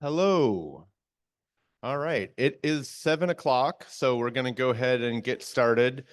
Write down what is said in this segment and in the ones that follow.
Hello. All right. It is 7 o'clock, so we're going to go ahead and get started.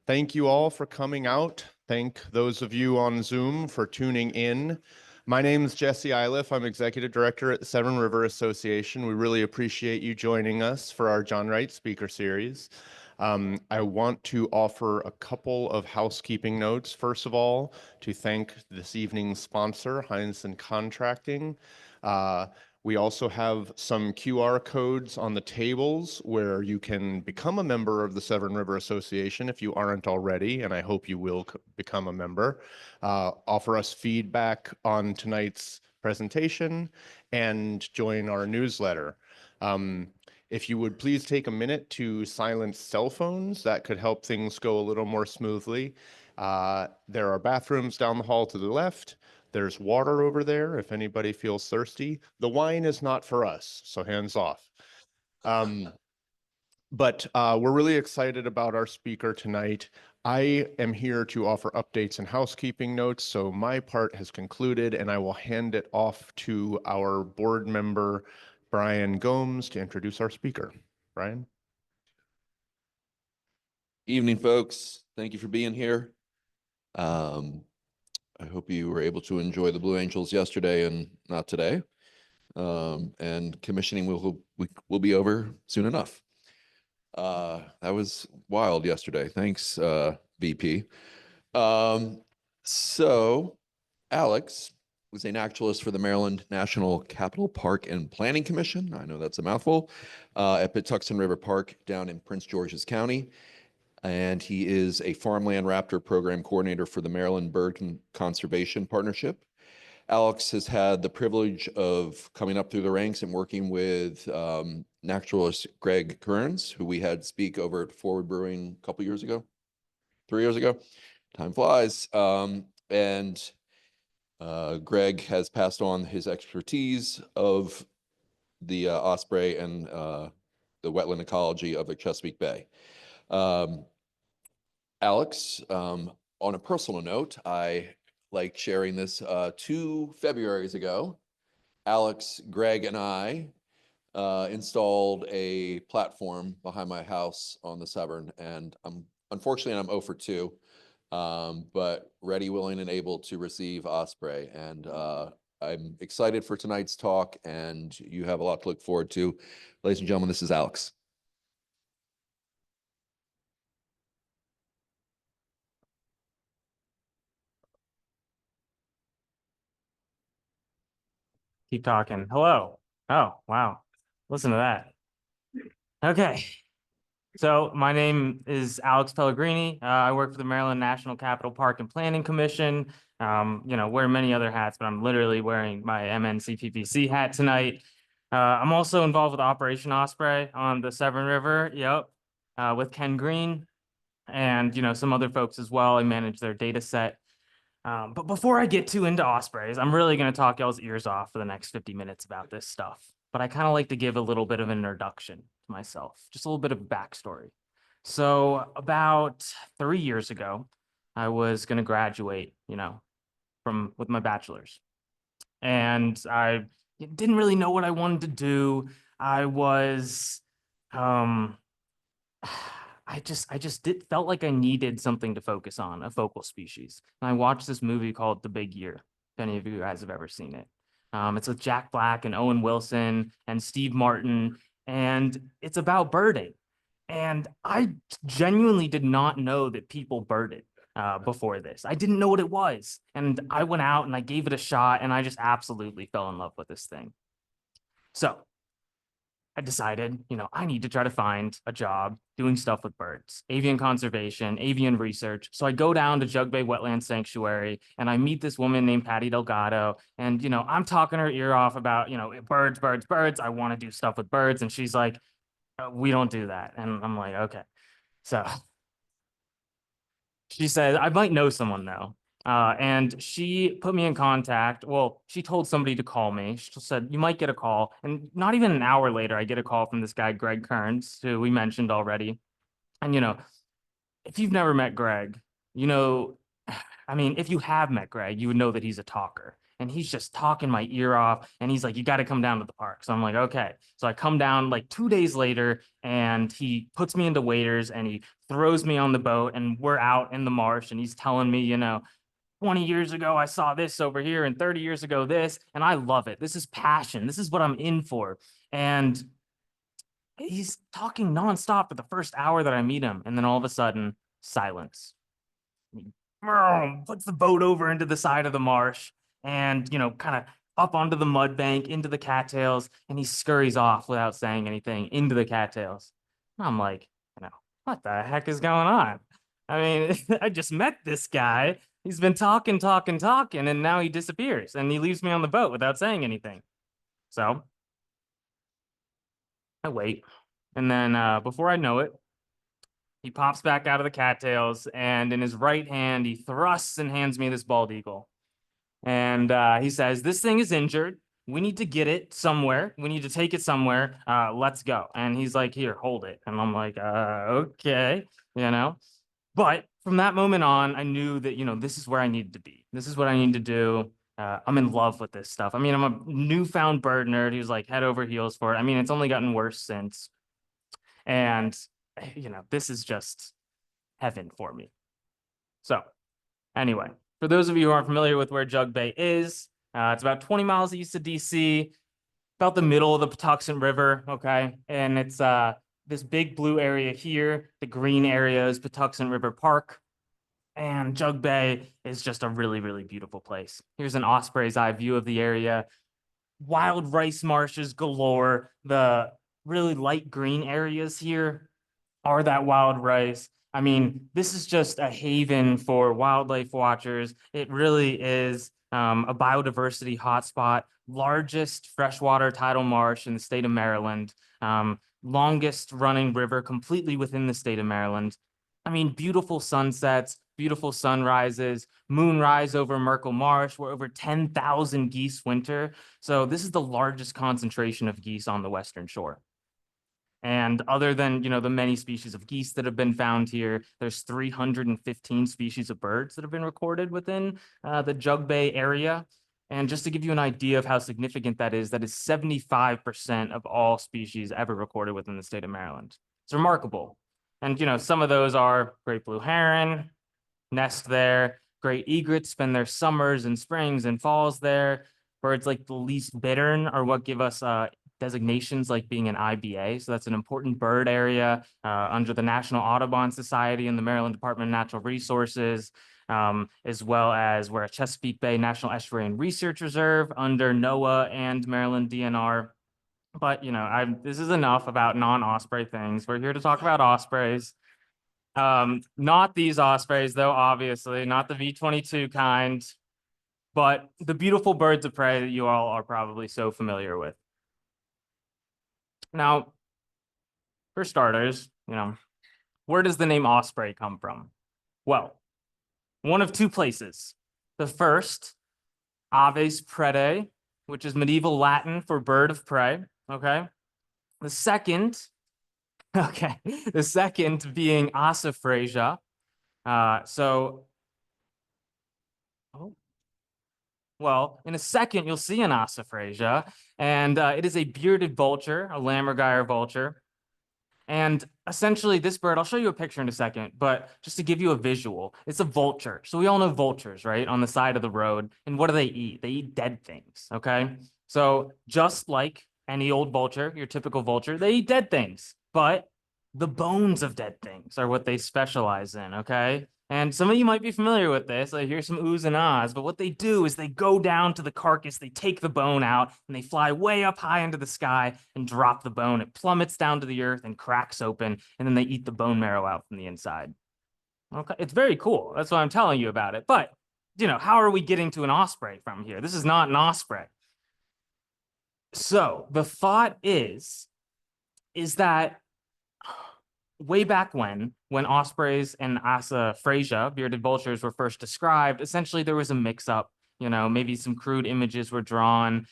Thank you all for coming out. Thank those of you on Zoom for tuning in. My name is Jesse Iliff. I'm Executive Director at the Severn River Association. We really appreciate you joining us for our John Wright Speaker Series. I want to offer a couple of housekeeping notes. First of all, to thank this evening's sponsor, Heinz Contracting. Uh, we also have some QR codes on the tables where you can become a member of the Severn River Association if you aren't already, and I hope you will become a member. Offer us feedback on tonight's presentation and join our newsletter. If you would please take a minute to silence cell phones, that could help things go a little more smoothly. There are bathrooms down the hall to the left. There's water over there if anybody feels thirsty. The wine is not for us, so hands off. But we're really excited about our speaker tonight. I am here to offer updates and housekeeping notes, so my part has concluded, and I will hand it off to our board member, Brian Gomes, to introduce our speaker. Brian? Evening, folks. Thank you for being here. I hope you were able to enjoy the Blue Angels yesterday and not today. And commissioning will be over soon enough. That was wild yesterday. Thanks, VP. So Alex was a naturalist for the Maryland National Capital Park and Planning Commission. I know that's a mouthful. At Patuxent River Park down in Prince George's County. And he is a farmland raptor program coordinator for the Maryland Bird Conservation Partnership. Alex has had the privilege of coming up through the ranks and working with naturalist Greg Kearns, who we had speak over at Forward Brewing a couple years ago, 3 years ago. Time flies. Greg has passed on his expertise of the Osprey and the wetland ecology of the Chesapeake Bay. Alex, on a personal note, I like sharing this 2 Februarys ago. Alex, Greg, and I installed a platform behind my house on the Severn, and unfortunately I'm 0 for 2, but ready, willing, and able to receive Osprey. And I'm excited for tonight's talk, and you have a lot to look forward to. Ladies and gentlemen, this is Alex. Keep talking. Hello. Oh, wow. Listen to that. Okay. So my name is Alex Pellegrini. I work for the Maryland National Capital Park and Planning Commission. Wear many other hats, but I'm literally wearing my MNCPPC hat tonight. I'm also involved with Operation Osprey on the Severn River. Yep. With Ken Green and, some other folks as well. I manage their data set. But before I get too into Ospreys, I'm really going to talk y'all's ears off for the next 50 minutes about this stuff. But I kind of like to give a little bit of an introduction to myself, just a little bit of backstory. So about 3 years ago, I was going to graduate, with my bachelor's. And I didn't really know what I wanted to do. I was, felt like I needed something to focus on, a focal species. And I watched this movie called The Big Year, if any of you guys have ever seen it. It's with Jack Black and Owen Wilson and Steve Martin, and it's about birding. And I genuinely did not know that people birded before this. I didn't know what it was. And I went out and I gave it a shot, and I just absolutely fell in love with this thing. So I decided, I need to try to find a job doing stuff with birds, avian conservation, avian research. So I go down to Jug Bay Wetland Sanctuary and I meet this woman named Patty Delgado. And, I'm talking her ear off about, birds, birds, birds. I want to do stuff with birds. And she's like, we don't do that. And I'm like, okay. So she said, I might know someone though. And she put me in contact. Well, she told somebody to call me. She said, you might get a call. And not even an hour later, I get a call from this guy, Greg Kearns, who we mentioned already. And, if you've never met Greg, I mean, if you have met Greg, you would know that he's a talker. And he's just talking my ear off. And he's like, you got to come down to the park. So I'm like, okay. So I come down like 2 days later and he puts me into waders and he throws me on the boat and we're out in the marsh and he's telling me, 20 years ago, I saw this over here and 30 years ago, this. And I love it. This is passion. This is what I'm in for. And he's talking nonstop for the first hour that I meet him. And then all of a sudden, silence. He puts the boat over into the side of the marsh and, kind of up onto the mud bank, into the cattails, and he scurries off without saying anything into the cattails. And I'm like, what the heck is going on? I mean, I just met this guy. He's been talking, talking, talking, and now he disappears and he leaves me on the boat without saying anything. So I wait. And then before I know it, he pops back out of the cattails, and in his right hand, he thrusts and hands me this bald eagle. And he says, "This thing is injured. We need to get it somewhere. We need to take it somewhere. Let's go." And he's like, "Here, hold it." And I'm like, okay, But from that moment on, I knew that, this is where I needed to be. This is what I need to do. I'm in love with this stuff. I mean, I'm a newfound bird nerd who's like head over heels for it. I mean, it's only gotten worse since. And, this is just heaven for me. So anyway, for those of you who aren't familiar with where Jug Bay is, it's about 20 miles east of DC, about the middle of the Patuxent River, okay? And it's this big blue area here. The green area is Patuxent River Park. And Jug Bay is just a really, really beautiful place. Here's an Osprey's eye view of the area. Wild rice marshes galore. The really light green areas here are that wild rice. I mean, this is just a haven for wildlife watchers. It really is a biodiversity hotspot, largest freshwater tidal marsh in the state of Maryland, longest running river completely within the state of Maryland. I mean, beautiful sunsets, beautiful sunrises, moonrise over Merkle Marsh, where over 10,000 geese winter. So this is the largest concentration of geese on the Western Shore. And other than, the many species of geese that have been found here, there's 315 species of birds that have been recorded within the Jug Bay area. And just to give you an idea of how significant that is 75% of all species ever recorded within the state of Maryland. It's remarkable. And, some of those are great blue heron, nest there. Great egrets spend their summers and springs and falls there. Birds like the least bittern are what give us designations like being an IBA. So that's an important bird area under the National Audubon Society and the Maryland Department of Natural Resources, as well as we're a Chesapeake Bay National Estuarine Research Reserve under NOAA and Maryland DNR. But, this is enough about non-osprey things. We're here to talk about ospreys. Not these ospreys, though, obviously, not the V-22 kind, but the beautiful birds of prey that you all are probably so familiar with. Now, for starters, where does the name osprey come from? Well, one of two places. The first, aves predae, which is medieval Latin for bird of prey, okay? The second being ossifragia. Well, in a second, you'll see an ossifragia, and it is a bearded vulture, a lammergeier vulture. And essentially, this bird, I'll show you a picture in a second, but just to give you a visual, it's a vulture. So we all know vultures, right, on the side of the road. And what do they eat? They eat dead things, okay? So just like any old vulture, your typical vulture, they eat dead things. But the bones of dead things are what they specialize in, okay? And some of you might be familiar with this. I hear some oohs and ahs, but what they do is they go down to the carcass, they take the bone out, and they fly way up high into the sky and drop the bone. It plummets down to the earth and cracks open, and then they eat the bone marrow out from the inside. Okay, it's very cool. That's why I'm telling you about it. But, how are we getting to an osprey from here? This is not an osprey. So the thought is that way back when ospreys and ossifragia, bearded vultures, were first described, essentially there was a mix-up. Maybe some crude images were drawn.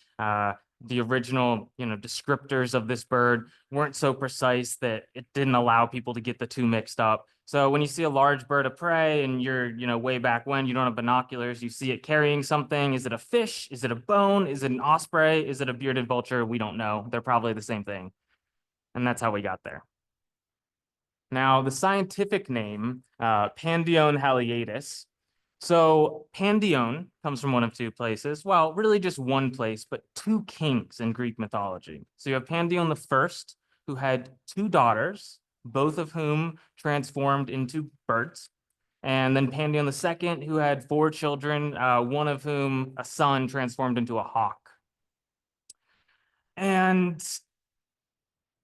the original, descriptors of this bird weren't so precise that it didn't allow people to get the two mixed up. So when you see a large bird of prey and you're, way back when you don't have binoculars, you see it carrying something. Is it a fish? Is it a bone? Is it an osprey? Is it a bearded vulture? We don't know. They're probably the same thing. And that's how we got there. Now, the scientific name, Pandion haliaetus. So Pandion comes from one of two places. Well, really just one place, but two kings in Greek mythology. So you have Pandion the First, who had two daughters, both of whom transformed into birds. And then Pandion the Second, who had four children, one of whom, a son, transformed into a hawk. And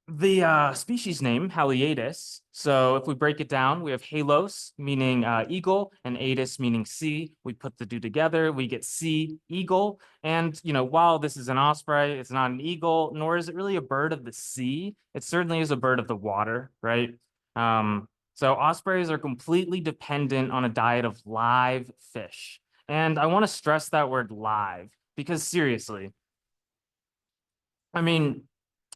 the species name, haliaetus. So if we break it down, we have halos, meaning eagle, and aetus, meaning sea. We put the two together, we get sea eagle. And, while this is an osprey, it's not an eagle, nor is it really a bird of the sea. It certainly is a bird of the water, right? So ospreys are completely dependent on a diet of live fish. And I want to stress that word live, because seriously, I mean,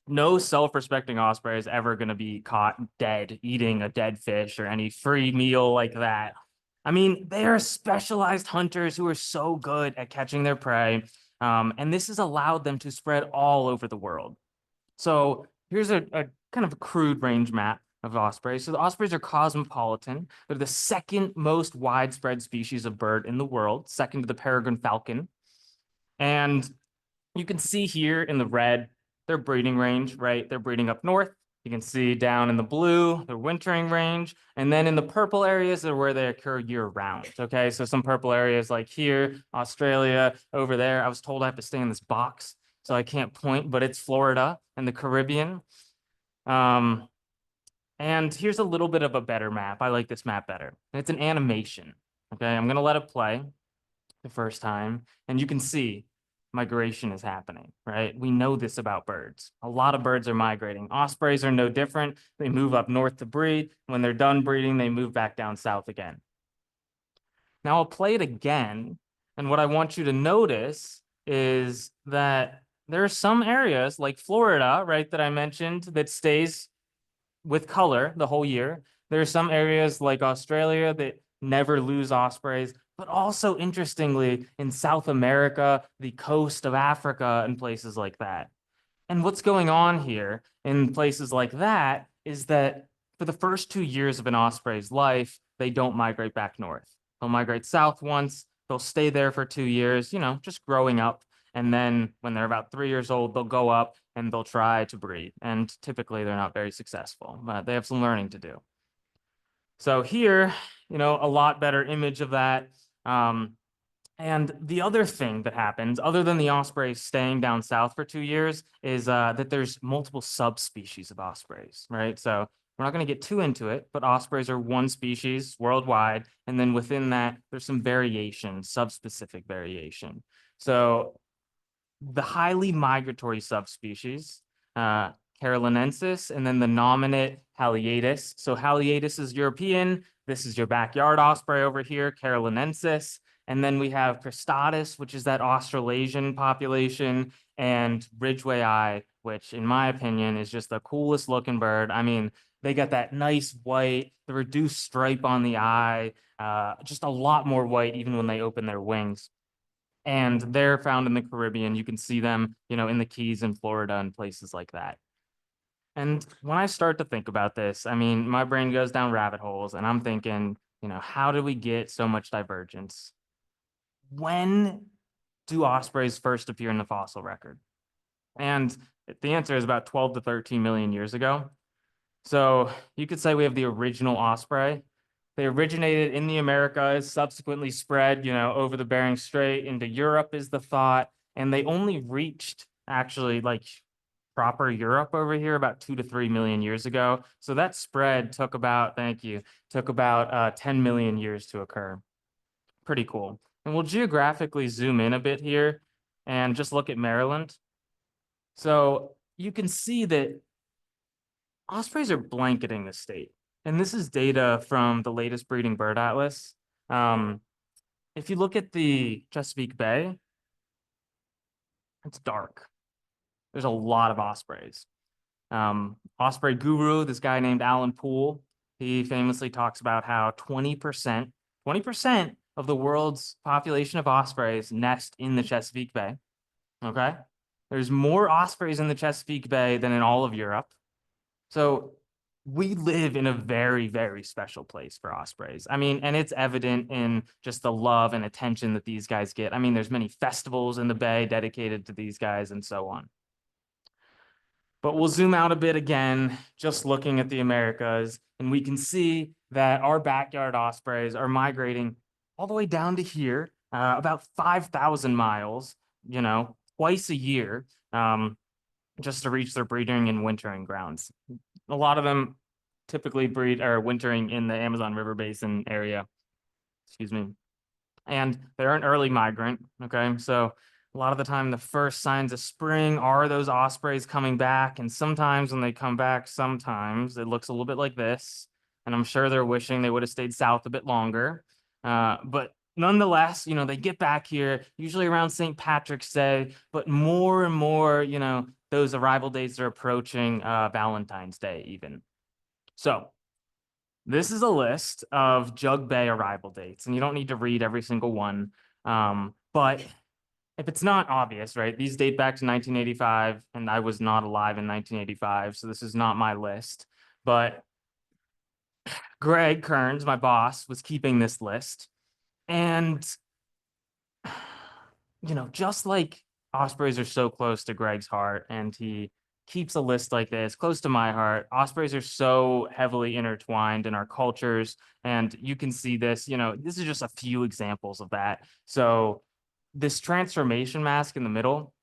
no self-respecting osprey is ever going to be caught dead eating a dead fish or any free meal like that. I mean, they are specialized hunters who are so good at catching their prey, and this has allowed them to spread all over the world. So here's a kind of a crude range map of ospreys. So the ospreys are cosmopolitan. They're the second most widespread species of bird in the world, second to the peregrine falcon. And you can see here in the red, their breeding range, right? They're breeding up north. You can see down in the blue, their wintering range. And then in the purple areas are where they occur year round, okay? So some purple areas like here, Australia, over there. I was told I have to stay in this box, so I can't point, but it's Florida and the Caribbean. And here's a little bit of a better map. I like this map better. It's an animation, okay? I'm gonna let it play the first time, and you can see migration is happening, right? We know this about birds. A lot of birds are migrating. Ospreys are no different. They move up north to breed. When they're done breeding, they move back down south again. Now I'll play it again. And what I want you to notice is that there are some areas like Florida, right, that I mentioned that stays with color the whole year. There are some areas like Australia that never lose ospreys, but also interestingly in South America, the coast of Africa, and places like that. And what's going on here in places like that is that for the first 2 years of an osprey's life, they don't migrate back north. They'll migrate south once, they'll stay there for 2 years, just growing up. And then when they're about 3 years old, they'll go up and they'll try to breed. And typically they're not very successful, but they have some learning to do. So here, a lot better image of that. And the other thing that happens, other than the osprey staying down south for 2 years, is that there's multiple subspecies of ospreys, right? So we're not going to get too into it, but ospreys are one species worldwide. And then within that, there's some variation, subspecific variation. So the highly migratory subspecies, carolinensis, and then the nominate haliaetus. So haliaetus is European. This is your backyard osprey over here, carolinensis. And then we have cristatus, which is that Australasian population, and ridgwayi, which in my opinion is just the coolest looking bird. I mean, they got that nice white, the reduced stripe on the eye, just a lot more white even when they open their wings. And they're found in the Caribbean. You can see them, in the Keys in Florida and places like that. And when I start to think about this, I mean, my brain goes down rabbit holes and I'm thinking, how do we get so much divergence? When do ospreys first appear in the fossil record? And the answer is about 12 to 13 million years ago. So you could say we have the original osprey. They originated in the Americas, subsequently spread, over the Bering Strait into Europe is the thought. And they only reached actually like proper Europe over here about 2 to 3 million years ago. So that spread took about, 10 million years to occur. Pretty cool. And we'll geographically zoom in a bit here and just look at Maryland. So you can see that ospreys are blanketing the state. And this is data from the latest breeding bird atlas. If you look at the Chesapeake Bay, it's dark. there's a lot of ospreys. Osprey guru, this guy named Alan Poole, he famously talks about how 20% of the world's population of ospreys nest in the Chesapeake Bay. Okay. There's more ospreys in the Chesapeake Bay than in all of Europe. So we live in a very, very special place for ospreys. I mean, and it's evident in just the love and attention that these guys get. I mean, there's many festivals in the Bay dedicated to these guys and so on. But we'll zoom out a bit again, just looking at the Americas, and we can see that our backyard ospreys are migrating all the way down to here, about 5,000 miles, twice a year, just to reach their breeding and wintering grounds. A lot of them typically breed or wintering in the Amazon River Basin area, excuse me. And they're an early migrant, okay? So a lot of the time, the first signs of spring are those ospreys coming back. And sometimes when they come back, sometimes it looks a little bit like this. And I'm sure they're wishing they would have stayed south a bit longer. But nonetheless, they get back here, usually around St. Patrick's Day, but more and more, those arrival dates are approaching Valentine's Day even. So this is a list of Jug Bay arrival dates, and you don't need to read every single one. But if it's not obvious, right, these date back to 1985, and I was not alive in 1985, so this is not my list. But Greg Kearns, my boss, was keeping this list. And, just like ospreys are so close to Greg's heart, and he keeps a list like this close to my heart. Ospreys are so heavily intertwined in our cultures, and you can see this, this is just a few examples of that. So this transformation mask in the middle,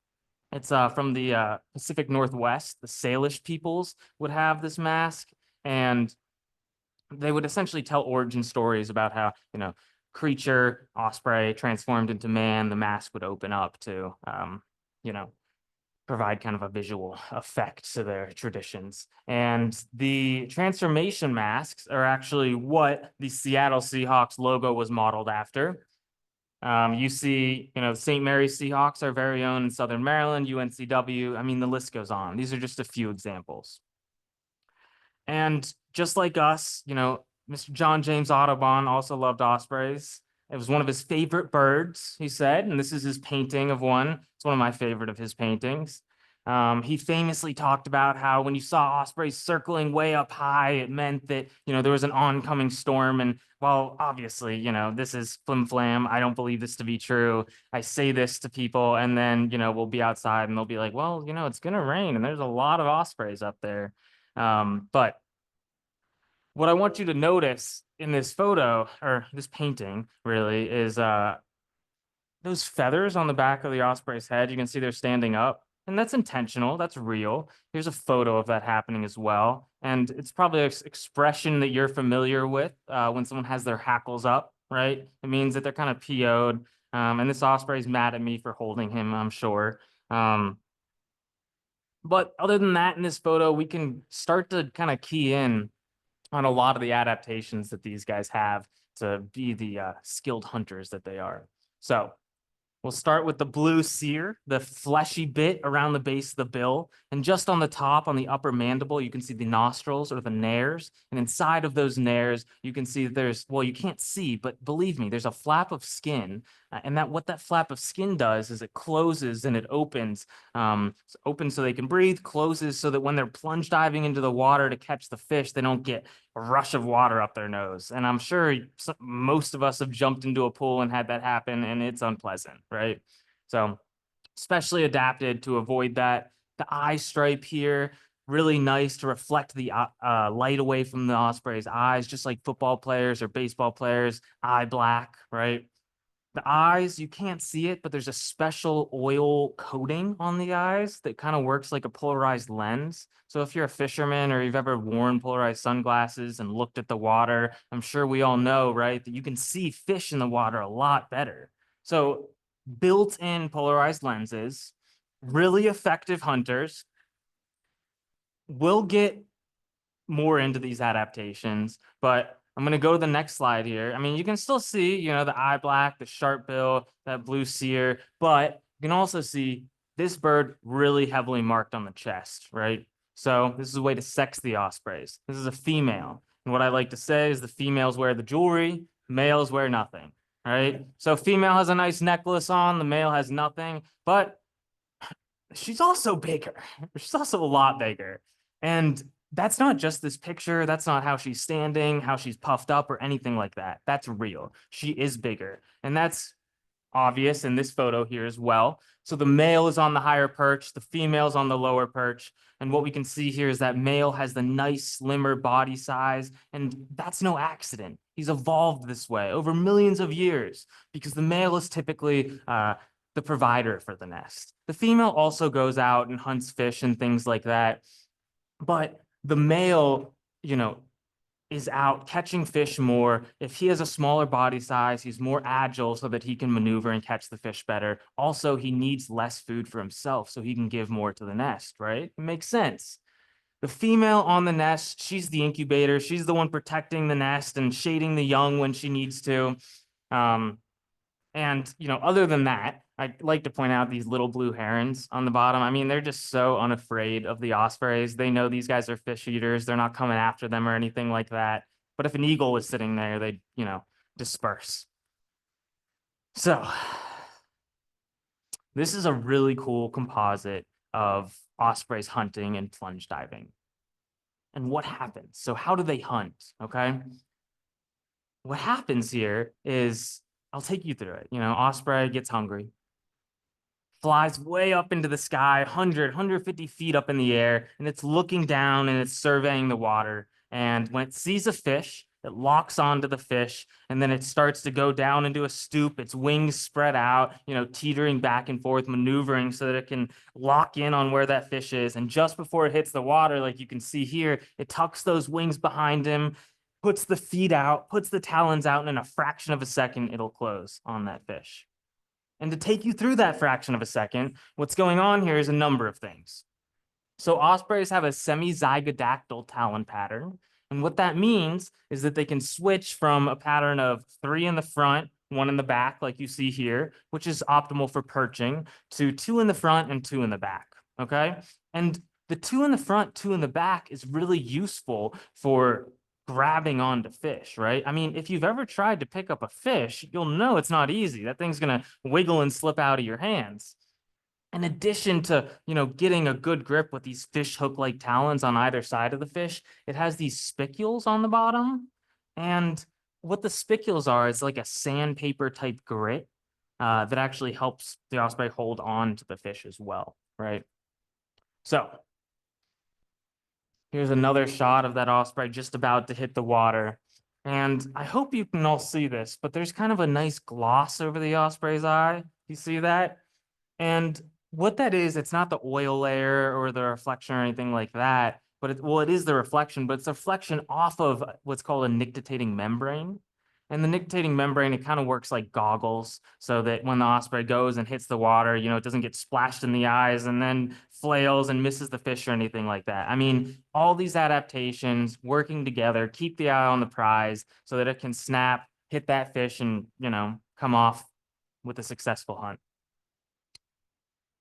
it's from the Pacific Northwest. The Salish peoples would have this mask, and they would essentially tell origin stories about how, creature, osprey, transformed into man, the mask would open up to, provide kind of a visual effect to their traditions. And the transformation masks are actually what the Seattle Seahawks logo was modeled after. You see, St. Mary's Seahawks, our very own in Southern Maryland, UNCW. I mean, the list goes on. These are just a few examples. And just like us, Mr. John James Audubon also loved ospreys. It was one of his favorite birds, he said, and this is his painting of one. It's one of my favorite of his paintings. He famously talked about how when you saw ospreys circling way up high, it meant that, there was an oncoming storm. And while obviously, this is flim flam, I don't believe this to be true. I say this to people and then, we'll be outside and they'll be like, well, it's going to rain and there's a lot of ospreys up there. But what I want you to notice in this photo, or this painting really, is those feathers on the back of the osprey's head. You can see they're standing up, and that's intentional. That's real. Here's a photo of that happening as well. And it's probably an expression that you're familiar with when someone has their hackles up, right? It means that they're kind of PO'd. And this osprey's mad at me for holding him, I'm sure. But other than that, in this photo, we can start to kind of key in on a lot of the adaptations that these guys have to be the skilled hunters that they are. So we'll start with the blue seer, the fleshy bit around the base of the bill. And just on the top, on the upper mandible, you can see the nostrils or the nares. And inside of those nares, you can see that there's, well, you can't see, but believe me, there's a flap of skin. And what that flap of skin does is it closes and it opens. Opens so they can breathe, closes so that when they're plunge diving into the water to catch the fish, they don't get a rush of water up their nose. And I'm sure most of us have jumped into a pool and had that happen, and it's unpleasant, right? So especially adapted to avoid that. The eye stripe here, really nice to reflect the light away from the osprey's eyes, just like football players or baseball players, eye black, right? The eyes, you can't see it, but there's a special oil coating on the eyes that kind of works like a polarized lens. So if you're a fisherman or you've ever worn polarized sunglasses and looked at the water, I'm sure we all know, right, that you can see fish in the water a lot better. So built-in polarized lenses, really effective hunters. We'll get more into these adaptations, but I'm going to go to the next slide here. I mean, you can still see, the eye black, the sharp bill, that blue seer, but you can also see this bird really heavily marked on the chest, right? So this is a way to sex the ospreys. This is a female. And what I like to say is the females wear the jewelry, males wear nothing, right? So female has a nice necklace on, the male has nothing, but she's also bigger. She's also a lot bigger. And that's not just this picture. That's not how she's standing, how she's puffed up, or anything like that. That's real. She is bigger. And that's obvious in this photo here as well. So the male is on the higher perch, the female's on the lower perch. And what we can see here is that male has the nice, slimmer body size. And that's no accident. He's evolved this way over millions of years because the male is typically the provider for the nest. The female also goes out and hunts fish and things like that. But the male, is out catching fish more. If he has a smaller body size, he's more agile so that he can maneuver and catch the fish better. Also, he needs less food for himself so he can give more to the nest, right? It makes sense. The female on the nest, she's the incubator. She's the one protecting the nest and shading the young when she needs to. And, other than that, I'd like to point out these little blue herons on the bottom. I mean, they're just so unafraid of the ospreys. They know these guys are fish eaters. They're not coming after them or anything like that. But if an eagle was sitting there, they'd, disperse. So this is a really cool composite of ospreys hunting and plunge diving. And what happens? So how do they hunt? Okay. What happens here is, I'll take you through it. Osprey gets hungry, flies way up into the sky, 150 feet up in the air, and it's looking down and it's surveying the water. And when it sees a fish, it locks onto the fish, and then it starts to go down into a stoop, its wings spread out, teetering back and forth, maneuvering so that it can lock in on where that fish is. And just before it hits the water, like you can see here, it tucks those wings behind him, puts the feet out, puts the talons out, and in a fraction of a second, it'll close on that fish. And to take you through that fraction of a second, what's going on here is a number of things. So ospreys have a semi-zygodactyl talon pattern. And what that means is that they can switch from a pattern of 3 in the front, 1 in the back, like you see here, which is optimal for perching, to 2 in the front and 2 in the back, okay? And the 2 in the front, 2 in the back is really useful for grabbing onto fish, right? I mean, if you've ever tried to pick up a fish, you'll know it's not easy. That thing's going to wiggle and slip out of your hands. In addition to, getting a good grip with these fish hook-like talons on either side of the fish, it has these spicules on the bottom. And what the spicules are is like a sandpaper type grit that actually helps the osprey hold on to the fish as well, right? So here's another shot of that osprey just about to hit the water. And I hope you can all see this, but there's kind of a nice gloss over the osprey's eye. You see that? And what that is, it's not the oil layer or the reflection or anything like that, but it is the reflection, but it's a reflection off of what's called a nictitating membrane. And the nictitating membrane, it kind of works like goggles so that when the osprey goes and hits the water, it doesn't get splashed in the eyes and then flails and misses the fish or anything like that. I mean, all these adaptations working together, keep the eye on the prize so that it can snap, hit that fish and, come off with a successful hunt.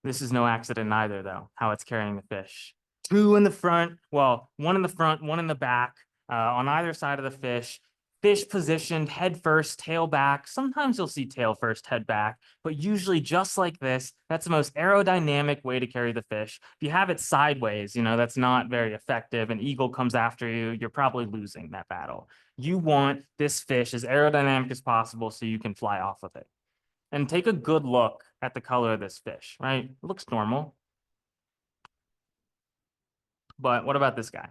This is no accident either, though, how it's carrying the fish. 2 in the front, well, 1 in the front, 1 in the back, on either side of the fish. Fish positioned head first, tail back. Sometimes you'll see tail first, head back, but usually just like this. That's the most aerodynamic way to carry the fish. If you have it sideways, that's not very effective. An eagle comes after you, you're probably losing that battle. You want this fish as aerodynamic as possible so you can fly off with it. And take a good look at the color of this fish, right? It looks normal. But what about this guy?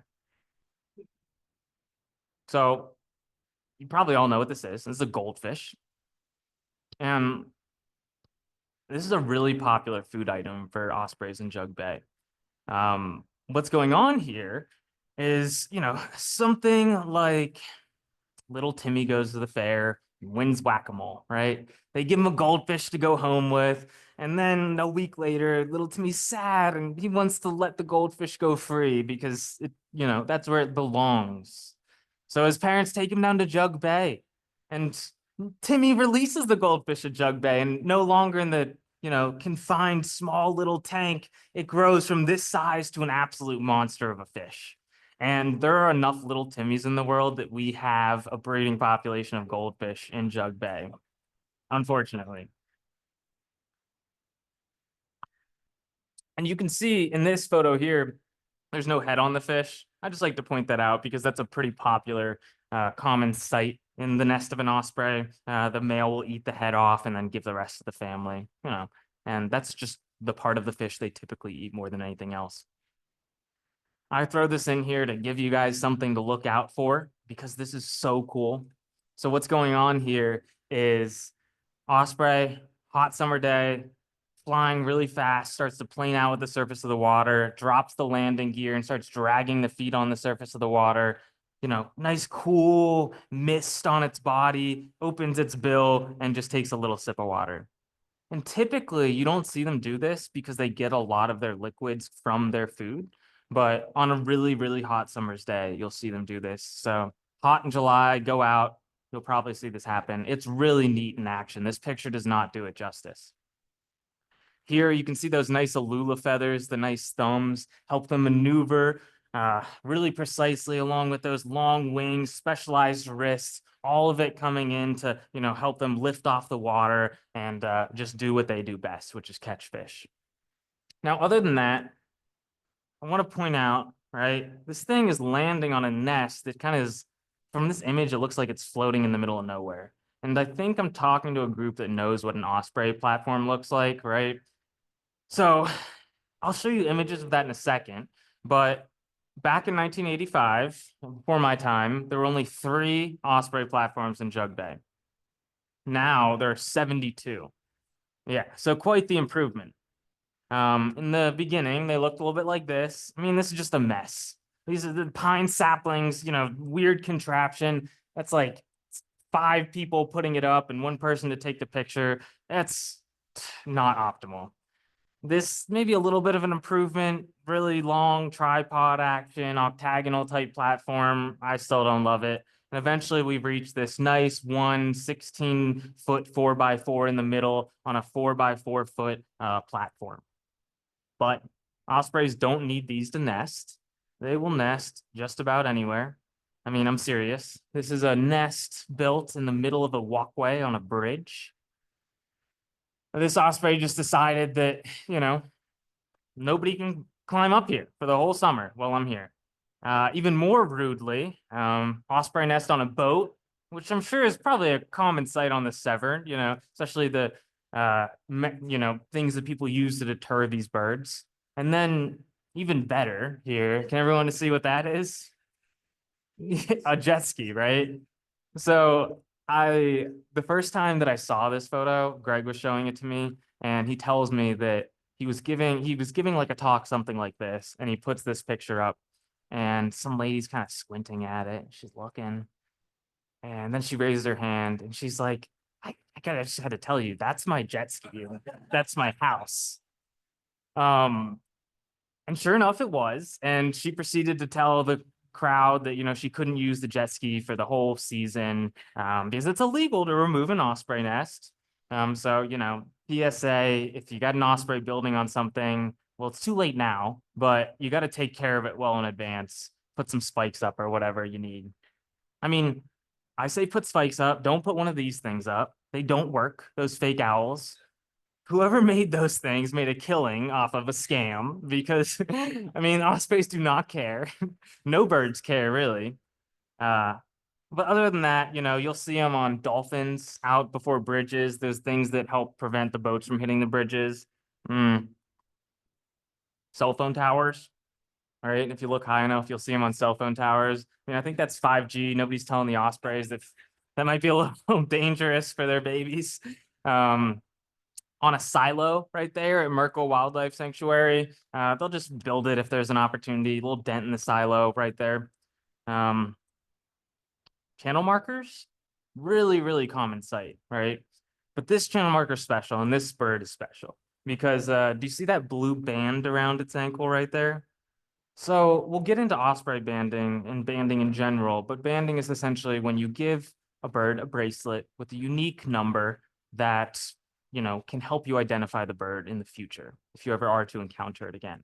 So you probably all know what this is. This is a goldfish. And this is a really popular food item for ospreys in Jug Bay. What's going on here is, something like little Timmy goes to the fair, wins whack-a-mole, right? They give him a goldfish to go home with. And then a week later, little Timmy's sad and he wants to let the goldfish go free because that's where it belongs. So his parents take him down to Jug Bay and Timmy releases the goldfish at Jug Bay and no longer in the confined small little tank, it grows from this size to an absolute monster of a fish. And there are enough little Timmies in the world that we have a breeding population of goldfish in Jug Bay, unfortunately. And you can see in this photo here, there's no head on the fish. I just like to point that out because that's a pretty popular, common sight in the nest of an osprey. The male will eat the head off and then give the rest to the family, and that's just the part of the fish they typically eat more than anything else. I throw this in here to give you guys something to look out for because this is so cool. So what's going on here is osprey, hot summer day, flying really fast, starts to plane out with the surface of the water, drops the landing gear and starts dragging the feet on the surface of the water. Nice cool mist on its body, opens its bill and just takes a little sip of water. And typically you don't see them do this because they get a lot of their liquids from their food. But on a really, really hot summer's day, you'll see them do this. So hot in July, go out, you'll probably see this happen. It's really neat in action. This picture does not do it justice. Here you can see those nice alula feathers, the nice thumbs, help them maneuver really precisely along with those long wings, specialized wrists, all of it coming in to, help them lift off the water and just do what they do best, which is catch fish. Now, other than that, I want to point out, right, this thing is landing on a nest that kind of is, from this image, it looks like it's floating in the middle of nowhere. And I think I'm talking to a group that knows what an Osprey platform looks like, right? So I'll show you images of that in a second, but back in 1985, before my time, there were only 3 Osprey platforms in Jug Bay. Now there are 72. Yeah, so quite the improvement. In the beginning, they looked a little bit like this. I mean, this is just a mess. These are the pine saplings, weird contraption. That's like 5 people putting it up and 1 person to take the picture. That's not optimal. This may be a little bit of an improvement, really long tripod action, octagonal type platform. I still don't love it. And eventually we've reached this nice 16-foot 4x4 in the middle on a 4x4-foot platform. But ospreys don't need these to nest. They will nest just about anywhere. I mean, I'm serious. This is a nest built in the middle of a walkway on a bridge. This osprey just decided that, nobody can climb up here for the whole summer while I'm here. Even more rudely, osprey nest on a boat, which I'm sure is probably a common sight on the Severn, especially the, things that people use to deter these birds. And then even better here, can everyone see what that is? A jet ski, right? So the first time that I saw this photo, Greg was showing it to me, and he tells me that he was giving like a talk, something like this, and he puts this picture up, and some lady's kind of squinting at it. She's looking, and then she raises her hand, and she's like, I just had to tell you, that's my jet ski. That's my house. And sure enough, it was. And she proceeded to tell the crowd that, she couldn't use the jet ski for the whole season because it's illegal to remove an osprey nest. So, PSA, if you got an osprey building on something, well, it's too late now, but you got to take care of it well in advance. Put some spikes up or whatever you need. I mean, I say put spikes up. Don't put one of these things up. They don't work, those fake owls. Whoever made those things made a killing off of a scam because, I mean, ospreys do not care. No birds care, really. But other than that, you'll see them on dolphins out before bridges. Those things that help prevent the boats from hitting the bridges. Cell phone towers. All right, if you look high enough, you'll see them on cell phone towers. I mean, I think that's 5G. Nobody's telling the ospreys that might be a little dangerous for their babies. On a silo right there at Merkel Wildlife Sanctuary. They'll just build it if there's an opportunity, a little dent in the silo right there. Channel markers, really, really common sight, right? But this channel marker is special, and this bird is special because do you see that blue band around its ankle right there? So we'll get into osprey banding and banding in general, but banding is essentially when you give a bird a bracelet with a unique number that can help you identify the bird in the future if you ever are to encounter it again.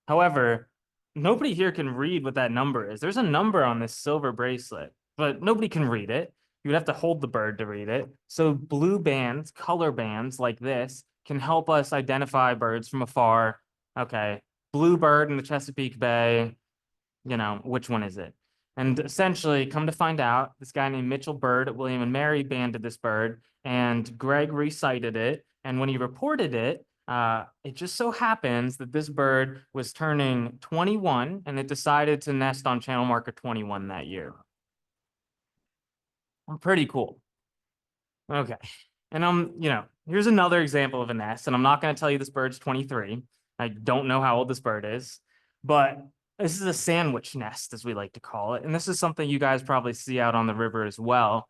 However, nobody here can read what that number is. There's a number on this silver bracelet, but nobody can read it. You would have to hold the bird to read it. So blue bands, color bands like this can help us identify birds from afar. Okay, blue bird in the Chesapeake Bay, which one is it? And essentially, come to find out, this guy named Mitchell Bird at William and Mary banded this bird, and Greg recited it. And when he reported it, it just so happens that this bird was turning 21, and it decided to nest on channel marker 21 that year. Pretty cool. Okay. And here's another example of a nest, and I'm not going to tell you this bird's 23. I don't know how old this bird is, but this is a sandwich nest, as we like to call it. And this is something you guys probably see out on the river as well.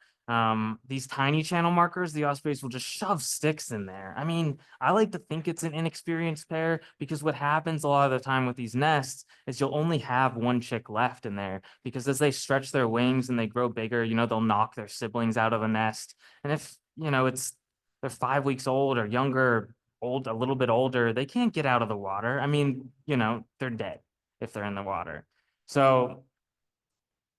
These tiny channel markers, the ospreys will just shove sticks in there. I mean, I like to think it's an inexperienced pair, because what happens a lot of the time with these nests is you'll only have one chick left in there, because as they stretch their wings and they grow bigger, they'll knock their siblings out of the nest. And if, they're 5 weeks old or younger, old, a little bit older, they can't get out of the water. I mean, they're dead if they're in the water. So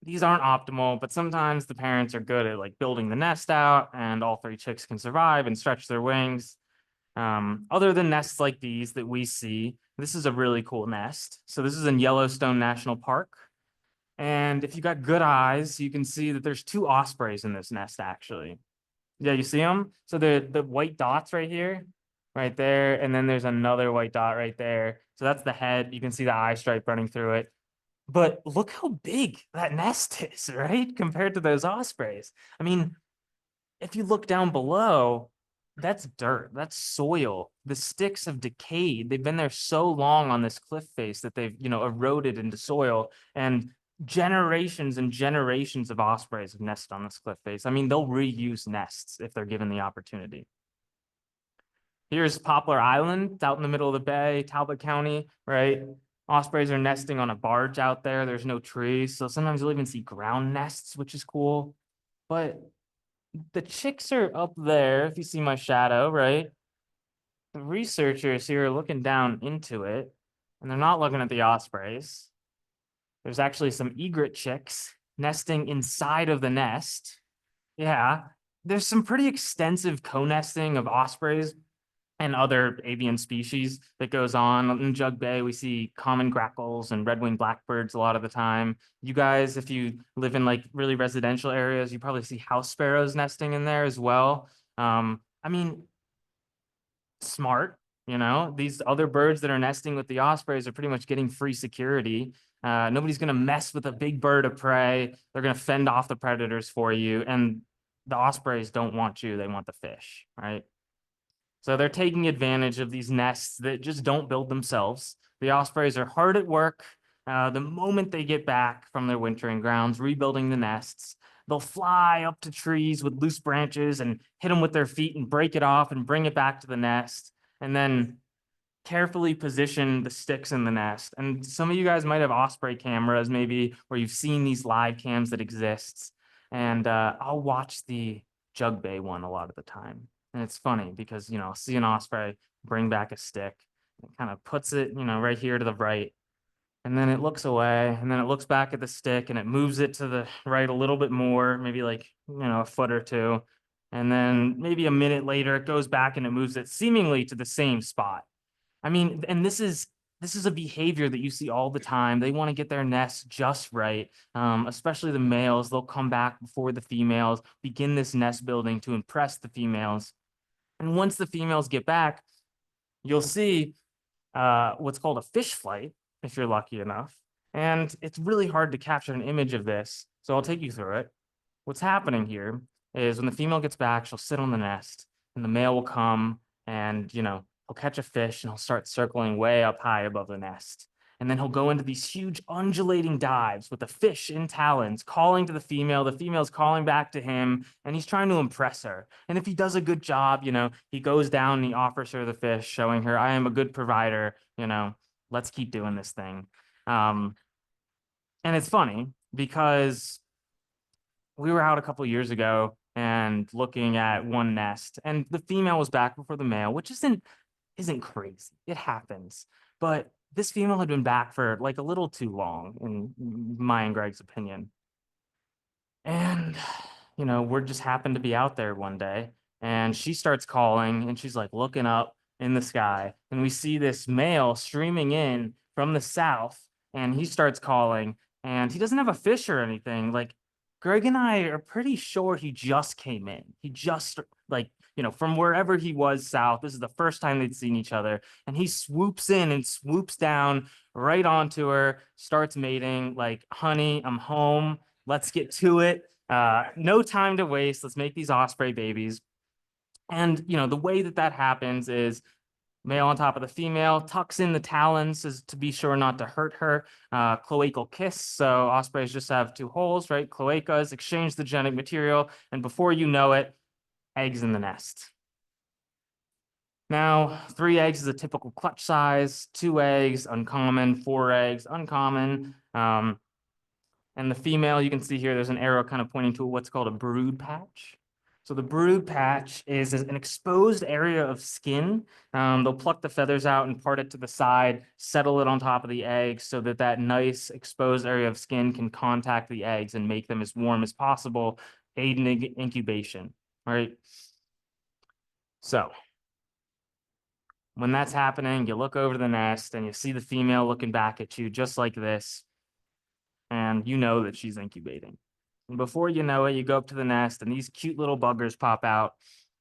these aren't optimal, but sometimes the parents are good at like building the nest out, and all 3 chicks can survive and stretch their wings. Other than nests like these that we see, this is a really cool nest. So this is in Yellowstone National Park. And if you got good eyes, you can see that there's 2 ospreys in this nest, actually. Yeah, you see them? So the white dots right here, right there, and then there's another white dot right there. So that's the head. You can see the eye stripe running through it. But look how big that nest is, right? Compared to those ospreys. I mean, if you look down below, that's dirt, that's soil. The sticks have decayed. They've been there so long on this cliff face that they've, eroded into soil. And generations and generations of ospreys have nested on this cliff face. I mean, they'll reuse nests if they're given the opportunity. Here's Poplar Island. It's out in the middle of the bay, Talbot County, right? Ospreys are nesting on a barge out there. There's no trees. So sometimes you'll even see ground nests, which is cool. But the chicks are up there, if you see my shadow, right? The researchers here are looking down into it, and they're not looking at the ospreys. There's actually some egret chicks nesting inside of the nest. Yeah, there's some pretty extensive co-nesting of ospreys and other avian species that goes on. In Jug Bay, we see common grackles and red-winged blackbirds a lot of the time. You guys, if you live in like really residential areas, you probably see house sparrows nesting in there as well. I mean, smart, these other birds that are nesting with the ospreys are pretty much getting free security. Nobody's going to mess with a big bird of prey. They're going to fend off the predators for you. And the ospreys don't want you. They want the fish, right? So they're taking advantage of these nests that just don't build themselves. The ospreys are hard at work. The moment they get back from their wintering grounds, rebuilding the nests, they'll fly up to trees with loose branches and hit them with their feet and break it off and bring it back to the nest, and then carefully position the sticks in the nest. And some of you guys might have osprey cameras, maybe, where you've seen these live cams that exists. And I'll watch the Jug Bay one a lot of the time. And it's funny because, I'll see an osprey bring back a stick. It kind of puts it, right here to the right. And then it looks away, and then it looks back at the stick, and it moves it to the right a little bit more, maybe like, a foot or two. And then maybe a minute later, it goes back and it moves it seemingly to the same spot. I mean, and this is a behavior that you see all the time. They want to get their nests just right, especially the males. They'll come back before the females, begin this nest building to impress the females. And once the females get back, you'll see what's called a fish flight, if you're lucky enough. And it's really hard to capture an image of this, so I'll take you through it. What's happening here is when the female gets back, she'll sit on the nest, and the male will come and, he'll catch a fish and he'll start circling way up high above the nest. And then he'll go into these huge undulating dives with the fish in talons, calling to the female's calling back to him, and he's trying to impress her. And if he does a good job, he goes down and he offers her the fish, showing her, I am a good provider, let's keep doing this thing. And it's funny because we were out a couple years ago and looking at one nest. And the female was back before the male, which isn't crazy. It happens. But this female had been back for like a little too long, in my and Greg's opinion. And, we're just happened to be out there one day, and she starts calling, and she's like looking up in the sky, and we see this male streaming in from the south, and he starts calling, and he doesn't have a fish or anything. Like, Greg and I are pretty sure he just came in. He just, like, from wherever he was south. This is the first time they'd seen each other, and he swoops in and swoops down right onto her, starts mating, like, honey, I'm home. Let's get to it. No time to waste. Let's make these osprey babies. And, the way that happens is male on top of the female, tucks in the talons is to be sure not to hurt her. Cloacal kiss. So ospreys just have two holes, right? Cloacas exchange the genetic material. And before you know it, eggs in the nest. Now, 3 eggs is a typical clutch size, 2 eggs, uncommon, 4 eggs, uncommon. And the female, you can see here, there's an arrow kind of pointing to what's called a brood patch. So the brood patch is an exposed area of skin. They'll pluck the feathers out and part it to the side, settle it on top of the eggs so that nice exposed area of skin can contact the eggs and make them as warm as possible, aid in incubation, right? So when that's happening, you look over the nest and you see the female looking back at you just like this, and you know that she's incubating. And before you know it, you go up to the nest and these cute little buggers pop out.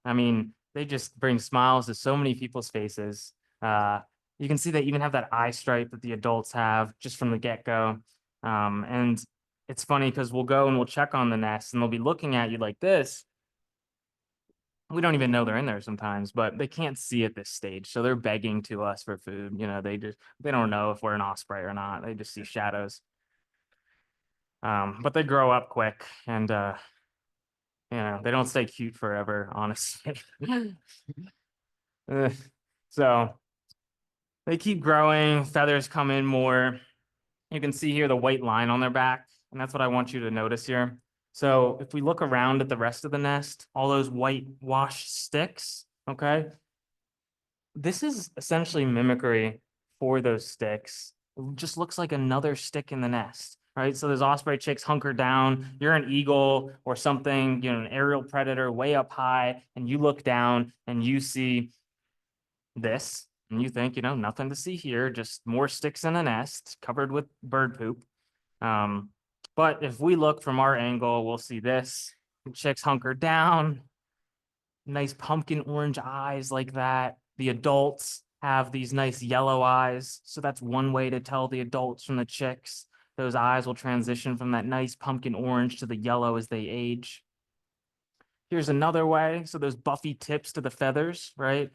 I mean, they just bring smiles to so many people's faces. You can see they even have that eye stripe that the adults have just from the get-go. And it's funny because we'll go and we'll check on the nest and they'll be looking at you like this. We don't even know they're in there sometimes, but they can't see at this stage. So they're begging to us for food. They don't know if we're an osprey or not. They just see shadows. But they grow up quick and, they don't stay cute forever, honestly. So they keep growing, feathers come in more. You can see here the white line on their back, and that's what I want you to notice here. So if we look around at the rest of the nest, all those white washed sticks, okay? This is essentially mimicry for those sticks. It just looks like another stick in the nest, right? So those osprey chicks hunker down. You're an eagle or something, an aerial predator way up high, and you look down and you see this, and you think, nothing to see here, just more sticks in a nest covered with bird poop. But if we look from our angle, we'll see this. The chicks hunker down, nice pumpkin orange eyes like that. The adults have these nice yellow eyes. So that's one way to tell the adults from the chicks. Those eyes will transition from that nice pumpkin orange to the yellow as they age. Here's another way. So those buffy tips to the feathers, right?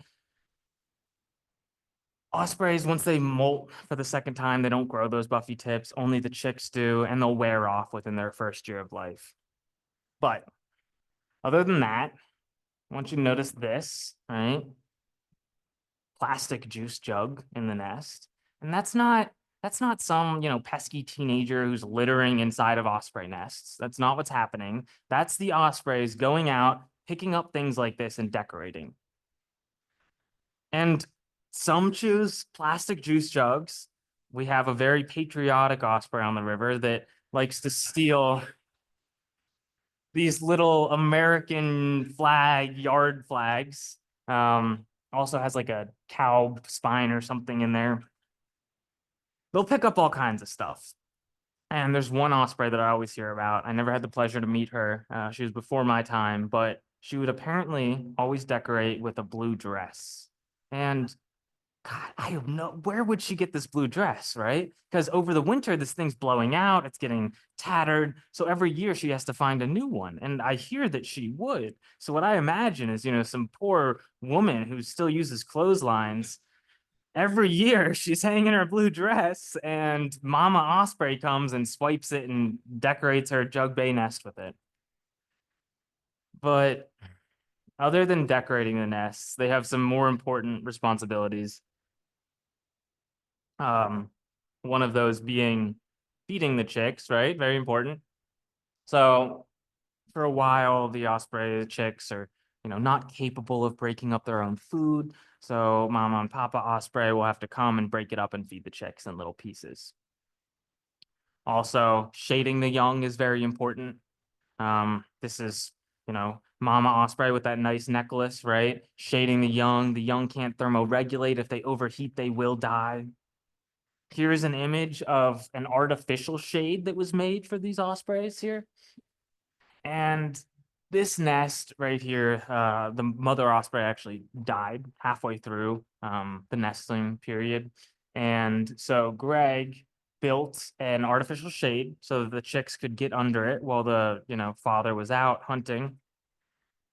Ospreys, once they molt for the second time, they don't grow those buffy tips. Only the chicks do, and they'll wear off within their first year of life. But other than that, I want you to notice this, right? Plastic juice jug in the nest. And that's not some, pesky teenager who's littering inside of osprey nests. That's not what's happening. That's the ospreys going out, picking up things like this and decorating. And some choose plastic juice jugs. We have a very patriotic osprey on the river that likes to steal these little American yard flags. Also has like a cow spine or something in there. They'll pick up all kinds of stuff. And there's one osprey that I always hear about. I never had the pleasure to meet her. She was before my time, but she would apparently always decorate with a blue dress. And God, I don't know, where would she get this blue dress, right? Because over the winter, this thing's blowing out, it's getting tattered. So every year she has to find a new one. And I hear that she would. So what I imagine is, some poor woman who still uses clotheslines. Every year she's hanging her blue dress and Mama Osprey comes and swipes it and decorates her jug bay nest with it. But other than decorating the nests, they have some more important responsibilities. One of those being feeding the chicks, right? Very important. So for a while, the osprey chicks are, not capable of breaking up their own food. So Mama and Papa Osprey will have to come and break it up and feed the chicks in little pieces. Also, shading the young is very important. This is, Mama Osprey with that nice necklace, right? Shading the young. The young can't thermoregulate. If they overheat, they will die. Here's an image of an artificial shade that was made for these ospreys here. And this nest right here, the mother osprey actually died halfway through the nesting period. And so Greg built an artificial shade so that the chicks could get under it while the, father was out hunting.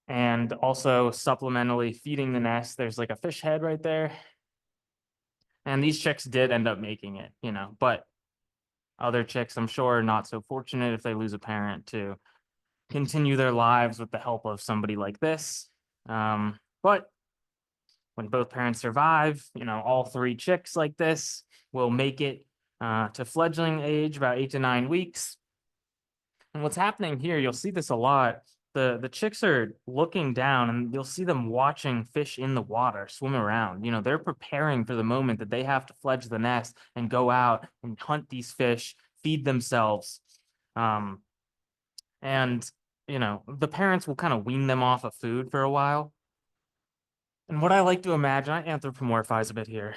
And also supplementally feeding the nest. There's like a fish head right there. And these chicks did end up making it, but other chicks, I'm sure, are not so fortunate if they lose a parent to continue their lives with the help of somebody like this. But when both parents survive, all 3 chicks like this will make it to fledgling age, about 8 to 9 weeks. And what's happening here, you'll see this a lot. The chicks are looking down and you'll see them watching fish in the water swim around. They're preparing for the moment that they have to fledge the nest and go out and hunt these fish, feed themselves. And the parents will kind of wean them off of food for a while. And what I like to imagine, I anthropomorphize a bit here,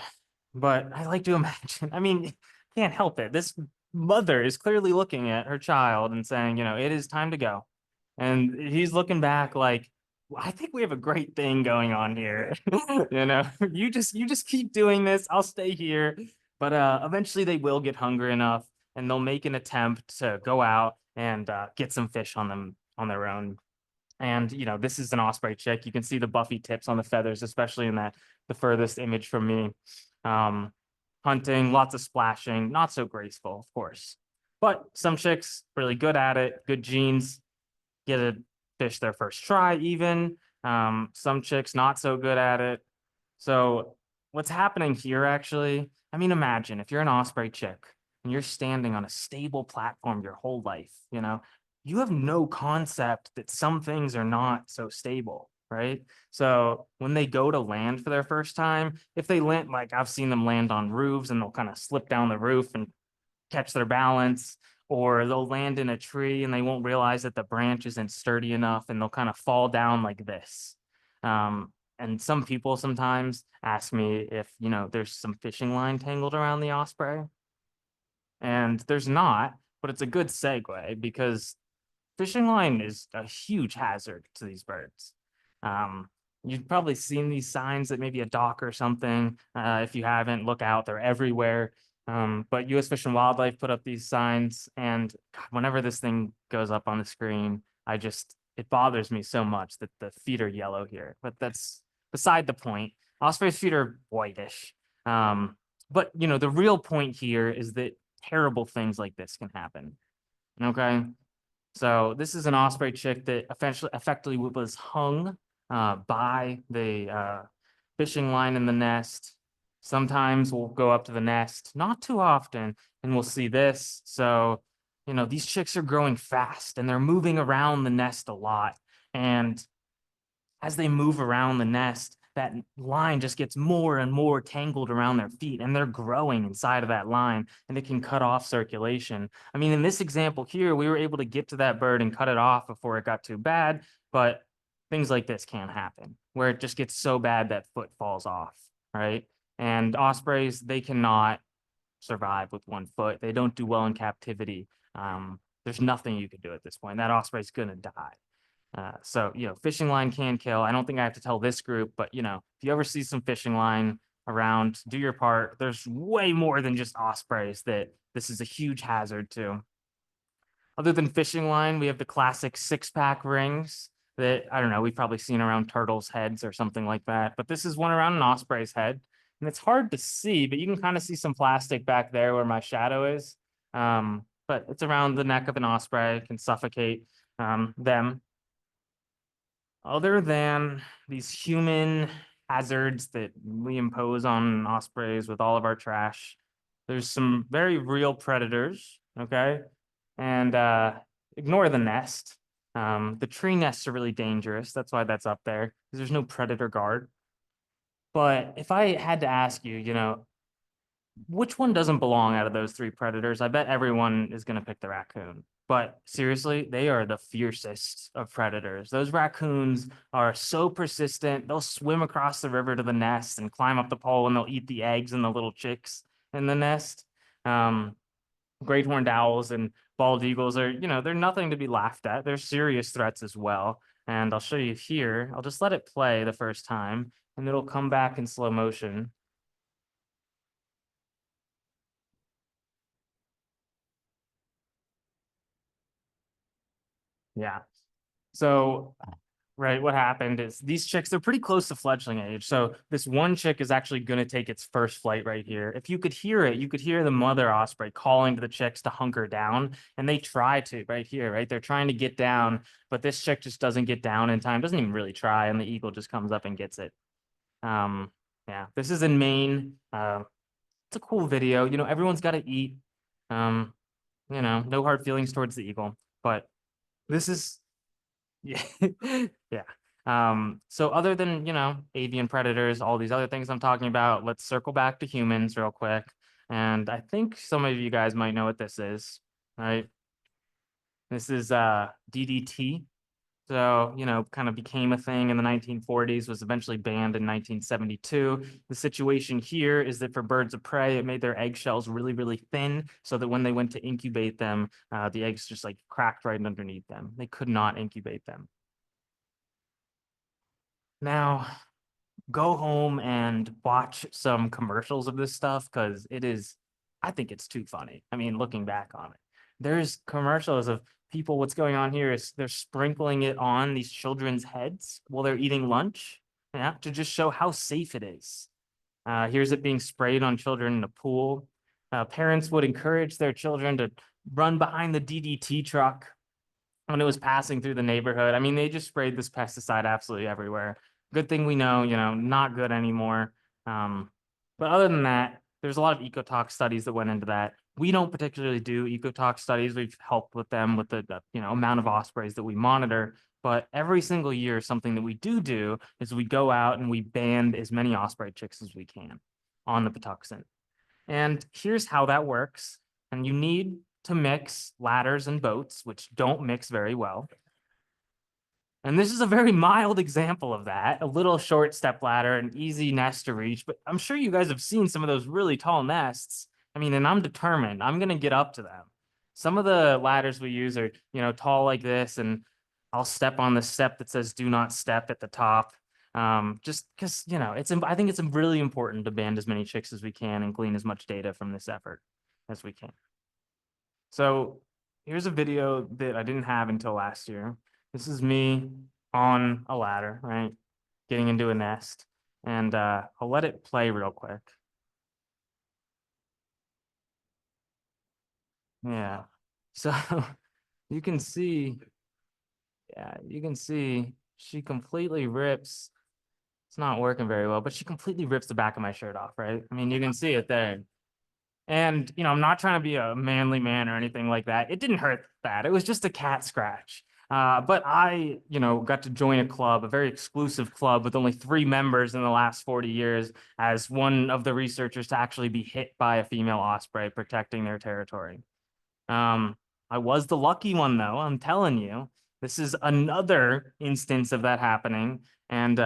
but I like to imagine, I mean, can't help it. This mother is clearly looking at her child and saying, it is time to go. And he's looking back like, I think we have a great thing going on here. You just keep doing this. I'll stay here. But eventually they will get hungry enough and they'll make an attempt to go out and get some fish on their own. And this is an osprey chick. You can see the buffy tips on the feathers, especially in the furthest image from me. Hunting, lots of splashing, not so graceful, of course. But some chicks really good at it, good genes, get a fish their first try even. Some chicks not so good at it. So what's happening here actually, I mean, imagine if you're an osprey chick and you're standing on a stable platform your whole life, you have no concept that some things are not so stable, right? So when they go to land for their first time, if they land, like I've seen them land on roofs and they'll kind of slip down the roof and catch their balance, or they'll land in a tree and they won't realize that the branch isn't sturdy enough and they'll kind of fall down like this. And some people sometimes ask me if, there's some fishing line tangled around the osprey. And there's not, but it's a good segue because fishing line is a huge hazard to these birds. You've probably seen these signs at maybe a dock or something. If you haven't, look out, they're everywhere. But U.S. Fish and Wildlife put up these signs, and God, whenever this thing goes up on the screen, it bothers me so much that the feet are yellow here. But that's beside the point. Osprey's feet are whitish. But the real point here is that terrible things like this can happen. Okay. So this is an osprey chick that effectively was hung by the fishing line in the nest. Sometimes we'll go up to the nest, not too often, and we'll see this. So, these chicks are growing fast and they're moving around the nest a lot. And as they move around the nest, that line just gets more and more tangled around their feet and they're growing inside of that line and it can cut off circulation. I mean, in this example here, we were able to get to that bird and cut it off before it got too bad, but things like this can happen where it just gets so bad that foot falls off, right? And ospreys, they cannot survive with one foot. They don't do well in captivity. There's nothing you can do at this point. That osprey's gonna die. So, fishing line can kill. I don't think I have to tell this group, but, if you ever see some fishing line around, do your part. There's way more than just ospreys that this is a huge hazard to. Other than fishing line, we have the classic 6-pack rings that, I don't know, we've probably seen around turtles' heads or something like that. But this is one around an osprey's head. And it's hard to see, but you can kind of see some plastic back there where my shadow is. But it's around the neck of an osprey, can suffocate them. Other than these human hazards that we impose on ospreys with all of our trash, there's some very real predators, okay? And ignore the nest. The tree nests are really dangerous. That's why that's up there, because there's no predator guard. But if I had to ask you, which one doesn't belong out of those three predators? I bet everyone is going to pick the raccoon. But seriously, they are the fiercest of predators. Those raccoons are so persistent. They'll swim across the river to the nest and climb up the pole, and they'll eat the eggs and the little chicks in the nest. Great horned owls and bald eagles are, they're nothing to be laughed at. They're serious threats as well. And I'll show you here. I'll just let it play the first time, and it'll come back in slow motion. Yeah. So, right, what happened is these chicks, they're pretty close to fledgling age. So this one chick is actually going to take its first flight right here. If you could hear it, you could hear the mother osprey calling to the chicks to hunker down. And they try to right here, right? They're trying to get down, but this chick just doesn't get down in time, doesn't even really try. And the eagle just comes up and gets it. Yeah, this is in Maine. It's a cool video. Everyone's got to eat. No hard feelings towards the eagle, but this is, yeah, yeah. So other than, avian predators, all these other things I'm talking about, let's circle back to humans real quick. And I think some of you guys might know what this is, right? This is DDT. So, kind of became a thing in the 1940s, was eventually banned in 1972. The situation here is that for birds of prey, it made their eggshells really, really thin so that when they went to incubate them, the eggs just like cracked right underneath them. They could not incubate them. Now, go home and watch some commercials of this stuff because I think it's too funny. I mean, looking back on it, there's commercials of people. What's going on here is they're sprinkling it on these children's heads while they're eating lunch, yeah, to just show how safe it is. Here's it being sprayed on children in a pool. Parents would encourage their children to run behind the DDT truck when it was passing through the neighborhood. I mean, they just sprayed this pesticide absolutely everywhere. Good thing we know, not good anymore. But other than that, there's a lot of ecotox studies that went into that. We don't particularly do ecotox studies. We've helped with them with the amount of ospreys that we monitor. But every single year, something that we do is we go out and we ban as many osprey chicks as we can on the Patuxent. And here's how that works. And you need to mix ladders and boats, which don't mix very well. And this is a very mild example of that, a little short step ladder, an easy nest to reach. But I'm sure you guys have seen some of those really tall nests. I mean, and I'm determined, I'm going to get up to them. Some of the ladders we use are, tall like this, and I'll step on the step that says do not step at the top. Just because, I think it's really important to band as many chicks as we can and glean as much data from this effort as we can. So here's a video that I didn't have until last year. This is me on a ladder, right? Getting into a nest. And I'll let it play real quick. Yeah. So you can see, she completely rips. It's not working very well, but she completely rips the back of my shirt off, right? I mean, you can see it there. And, I'm not trying to be a manly man or anything like that. It didn't hurt that. It was just a cat scratch. But I, got to join a club, a very exclusive club with only 3 members in the last 40 years as one of the researchers to actually be hit by a female osprey protecting their territory. I was the lucky one, though. I'm telling you, this is another instance of that happening. And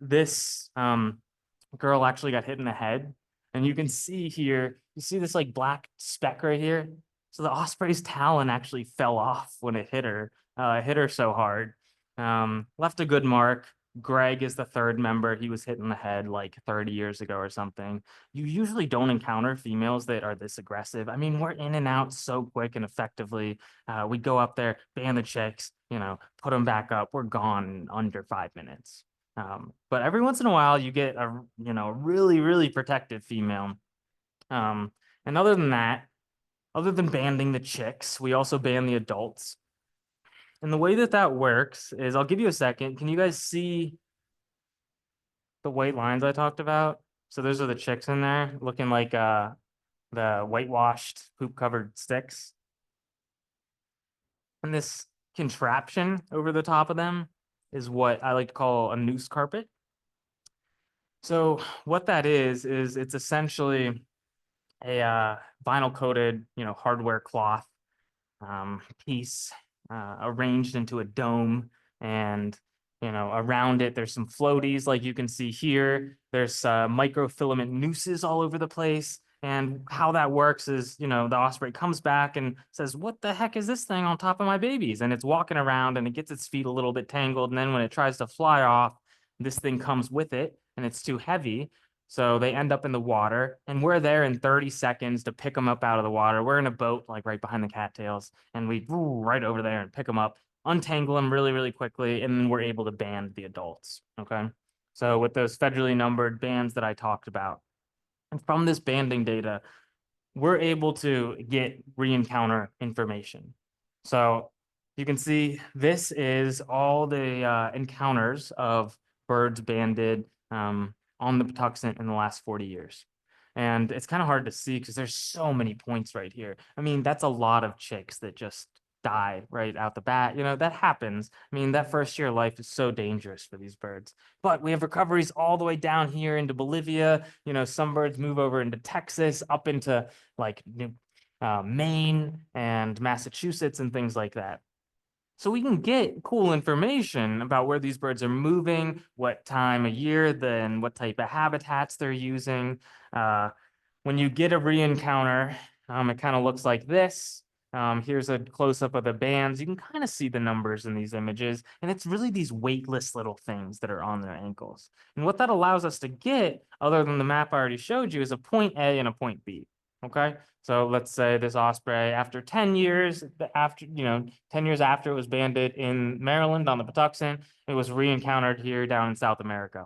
this girl actually got hit in the head. And you can see here, you see this like black speck right here. So the osprey's talon actually fell off when it hit her. It hit her so hard. Left a good mark. Greg is the 3rd member. He was hit in the head like 30 years ago or something. You usually don't encounter females that are this aggressive. I mean, we're in and out so quick and effectively. We go up there, ban the chicks, put them back up. We're gone in under 5 minutes. But every once in a while, you get a really, really protective female. And other than that, other than banding the chicks, we also ban the adults. And the way that that works is, I'll give you a second. Can you guys see the white lines I talked about? So those are the chicks in there looking like the whitewashed poop covered sticks. And this contraption over the top of them is what I like to call a noose carpet. So what that is it's essentially a vinyl coated, hardware cloth piece arranged into a dome, and around it there's some floaties like you can see here. There's microfilament nooses all over the place. And how that works is, the osprey comes back and says, "What the heck is this thing on top of my babies?" And it's walking around and it gets its feet a little bit tangled. And then when it tries to fly off, this thing comes with it and it's too heavy. So they end up in the water, and we're there in 30 seconds to pick them up out of the water. We're in a boat, like right behind the cattails, and we right over there and pick them up, untangle them really, really quickly, and then we're able to band the adults. Okay. So with those federally numbered bands that I talked about, and from this banding data, we're able to get re-encounter information. So you can see this is all the encounters of birds banded on the Patuxent in the last 40 years. And it's kind of hard to see because there's so many points right here. I mean, that's a lot of chicks that just die right out the bat. That happens. I mean, that first year of life is so dangerous for these birds. But we have recoveries all the way down here into Bolivia. Some birds move over into Texas, up into like Maine and Massachusetts and things like that. So we can get cool information about where these birds are moving, what time of year, then what type of habitats they're using. When you get a re-encounter, it kind of looks like this. Here's a close-up of the bands. You can kind of see the numbers in these images, and it's really these weightless little things that are on their ankles. And what that allows us to get, other than the map I already showed you, is a point A and a point B. Okay, so let's say this osprey, after 10 years, 10 years after it was banded in Maryland on the Patuxent, it was re-encountered here down in South America.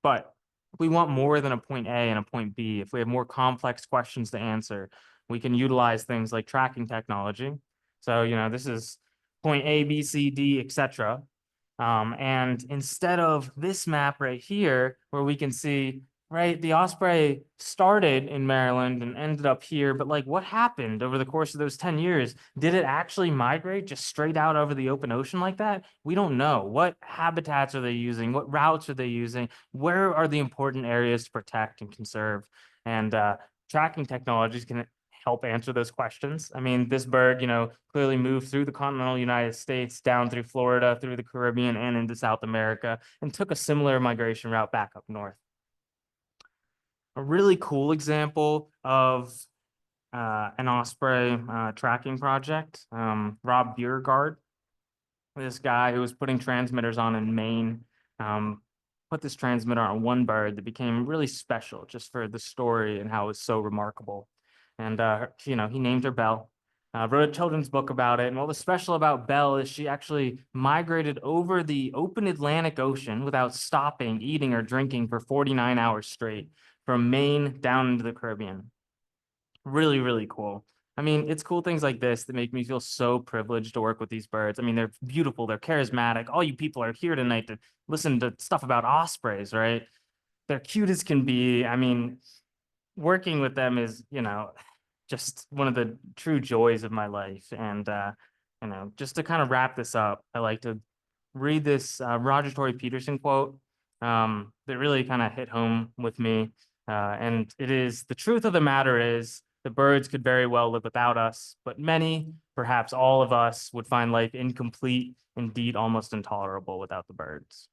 But if we want more than a point A and a point B, if we have more complex questions to answer, we can utilize things like tracking technology. So, this is point A, B, C, D, etc. And instead of this map right here, where we can see, right, the osprey started in Maryland and ended up here, but like what happened over the course of those 10 years? Did it actually migrate just straight out over the open ocean like that? We don't know. What habitats are they using? What routes are they using? Where are the important areas to protect and conserve? And tracking technologies can help answer those questions. I mean, this bird, clearly moved through the continental United States, down through Florida, through the Caribbean, and into South America, and took a similar migration route back up north. A really cool example of an osprey tracking project, Rob Biergard, this guy who was putting transmitters on in Maine, put this transmitter on one bird that became really special just for the story and how it was so remarkable. And, he named her Belle, wrote a children's book about it. And what was special about Belle is she actually migrated over the open Atlantic Ocean without stopping, eating, or drinking for 49 hours straight from Maine down into the Caribbean. Really, really cool. I mean, it's cool things like this that make me feel so privileged to work with these birds. I mean, they're beautiful, they're charismatic. All you people are here tonight to listen to stuff about ospreys, right? They're cute as can be. I mean, working with them is, just one of the true joys of my life. And, just to kind of wrap this up, I like to read this Roger Tory Peterson quote that really kind of hit home with me. And it is, "The truth of the matter is the birds could very well live without us, but many, perhaps all of us, would find life incomplete, indeed almost intolerable without the birds."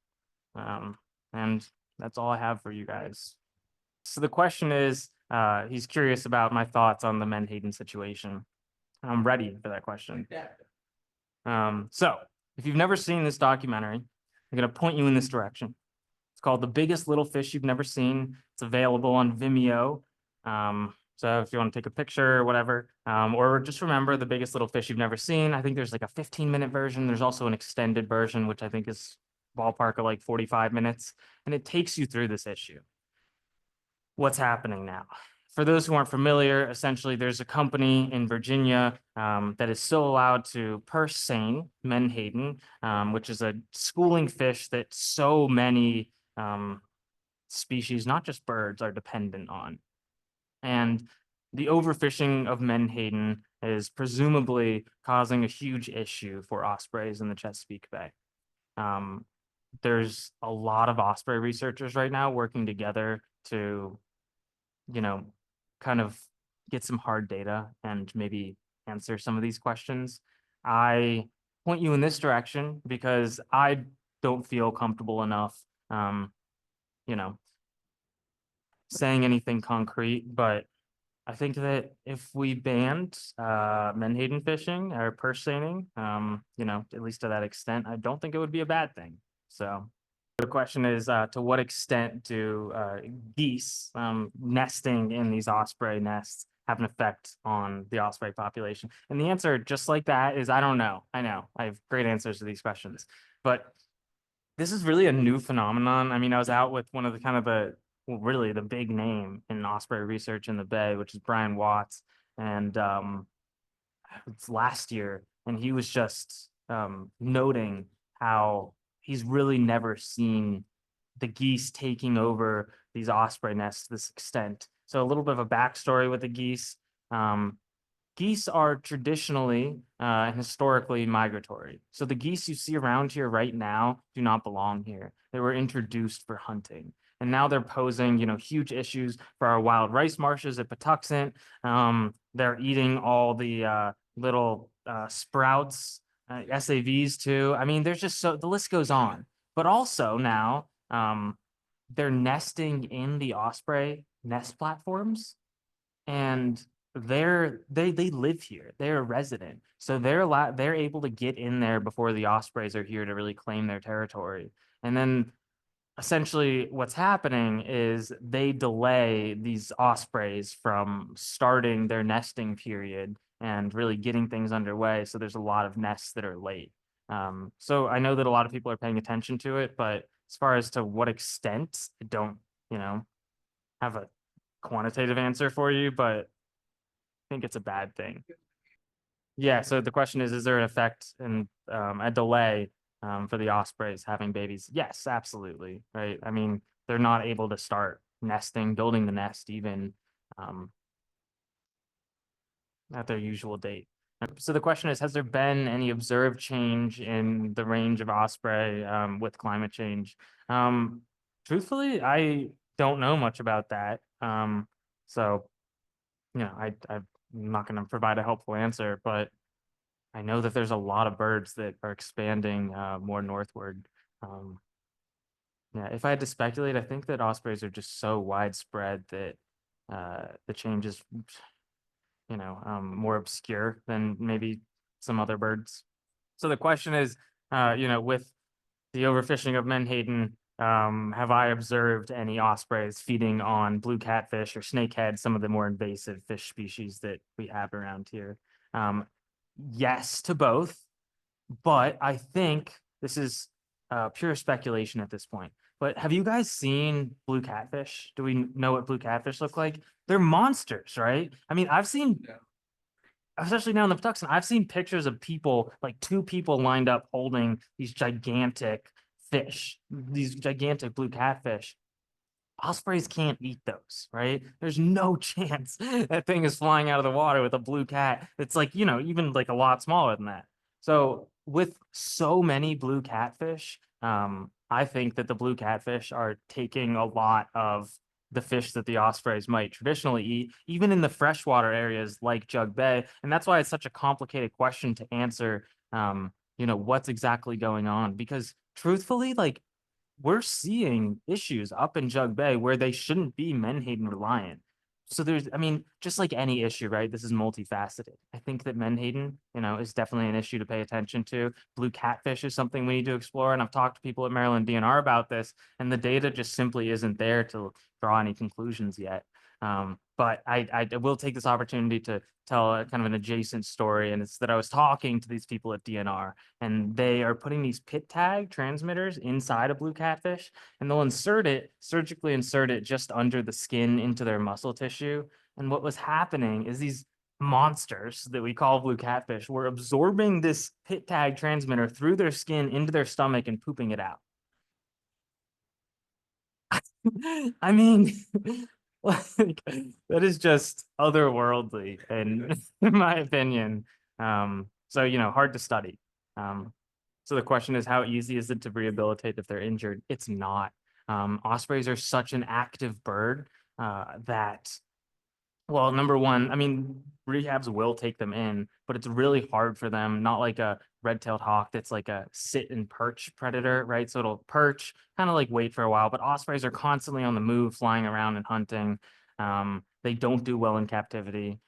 And that's all I have for you guys. So the question is, he's curious about my thoughts on the Menhaden situation. I'm ready for that question. So if you've never seen this documentary, I'm going to point you in this direction. It's called The Biggest Little Fish You've Never Seen. It's available on Vimeo. So if you want to take a picture or whatever, or just remember The Biggest Little Fish You've Never Seen. I think there's like a 15-minute version. There's also an extended version, which I think is ballpark of like 45 minutes. And it takes you through this issue. What's happening now? For those who aren't familiar, essentially there's a company in Virginia that is still allowed to purse seine menhaden, which is a schooling fish that so many species, not just birds, are dependent on. And the overfishing of menhaden is presumably causing a huge issue for ospreys in the Chesapeake Bay. There's a lot of osprey researchers right now working together to, kind of get some hard data and maybe answer some of these questions. I point you in this direction because I don't feel comfortable enough, you know, saying anything concrete, but I think that if we banned menhaden fishing or purse seining, at least to that extent, I don't think it would be a bad thing. So the question is, to what extent do geese nesting in these osprey nests have an effect on the osprey population? And the answer, just like that, is I don't know. I know I have great answers to these questions, but this is really a new phenomenon. I mean, I was out with one of really the big name in osprey research in the Bay, which is Brian Watts, and it's last year, and he was just noting how he's really never seen the geese taking over these osprey nests to this extent. So a little bit of a backstory with the geese. Geese are traditionally and historically migratory. So the geese you see around here right now do not belong here. They were introduced for hunting. And now they're posing, huge issues for our wild rice marshes at Patuxent. They're eating all the little sprouts, SAVs too. I mean, there's just the list goes on. But also now they're nesting in the osprey nest platforms, and they live here. They're a resident, so they're able to get in there before the ospreys are here to really claim their territory. And then essentially what's happening is they delay these ospreys from starting their nesting period and really getting things underway. So there's a lot of nests that are late. So I know that a lot of people are paying attention to it, but as far as to what extent, I don't, have a quantitative answer for you, but I think it's a bad thing. Yeah, so the question is there an effect and a delay for the ospreys having babies? Yes, absolutely, right? I mean, they're not able to start nesting, building the nest even at their usual date. So the question is, has there been any observed change in the range of osprey with climate change? Truthfully, I don't know much about that. So, I'm not going to provide a helpful answer, but I know that there's a lot of birds that are expanding more northward. Yeah, if I had to speculate, I think that ospreys are just so widespread that the change is, more obscure than maybe some other birds. So the question is, with the overfishing of menhaden, have I observed any ospreys feeding on blue catfish or snakehead, some of the more invasive fish species that we have around here? Yes to both, but I think this is pure speculation at this point. But have you guys seen blue catfish? Do we know what blue catfish look like? They're monsters, right? I mean, I've seen, especially now in the Patuxent, I've seen pictures of people, like two people lined up holding these gigantic fish, these gigantic blue catfish. Ospreys can't eat those, right? There's no chance that thing is flying out of the water with a blue cat. It's like, even like a lot smaller than that. So with so many blue catfish, I think that the blue catfish are taking a lot of the fish that the ospreys might traditionally eat, even in the freshwater areas like Jug Bay. And that's why it's such a complicated question to answer, what's exactly going on. Because truthfully, like, we're seeing issues up in Jug Bay where they shouldn't be menhaden reliant. So just like any issue, right? This is multifaceted. I think that menhaden, is definitely an issue to pay attention to. Blue catfish is something we need to explore. And I've talked to people at Maryland DNR about this, and the data just simply isn't there to draw any conclusions yet. But I will take this opportunity to tell a kind of an adjacent story, and it's that I was talking to these people at DNR, and they are putting these pit tag transmitters inside a blue catfish, and they'll surgically insert it just under the skin into their muscle tissue. And what was happening is these monsters that we call blue catfish were absorbing this pit tag transmitter through their skin into their stomach and pooping it out. I mean, Like, that is just otherworldly in my opinion. So, hard to study. So the question is, how easy is it to rehabilitate if they're injured? It's not. Ospreys are such an active bird that, well, number one, I mean, rehabs will take them in, but it's really hard for them, not like a red-tailed hawk that's like a sit and perch predator, right? So it'll perch, kind of like wait for a while, but ospreys are constantly on the move, flying around and hunting. They don't do well in captivity.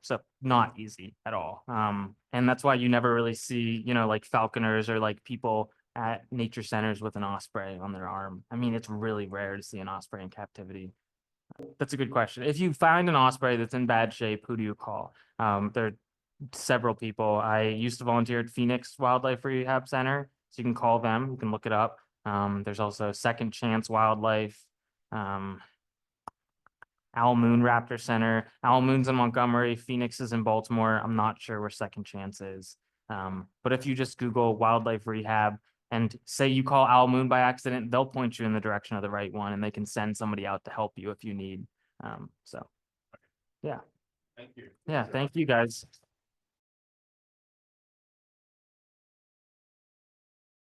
So not easy at all. And that's why you never really see, like falconers or like people at nature centers with an osprey on their arm. I mean, it's really rare to see an osprey in captivity. That's a good question. If you find an osprey that's in bad shape, who do you call? There are several people. I used to volunteer at Phoenix Wildlife Rehab Center, so you can call them. You can look it up. There's also Second Chance Wildlife, Owl Moon Raptor Center. Owl Moon's in Montgomery. Phoenix is in Baltimore. I'm not sure where Second Chance is. But if you just Google wildlife rehab and say you call Owl Moon by accident, they'll point you in the direction of the right one, and they can send somebody out to help you if you need. So, yeah. Thank you. Yeah, thank you guys.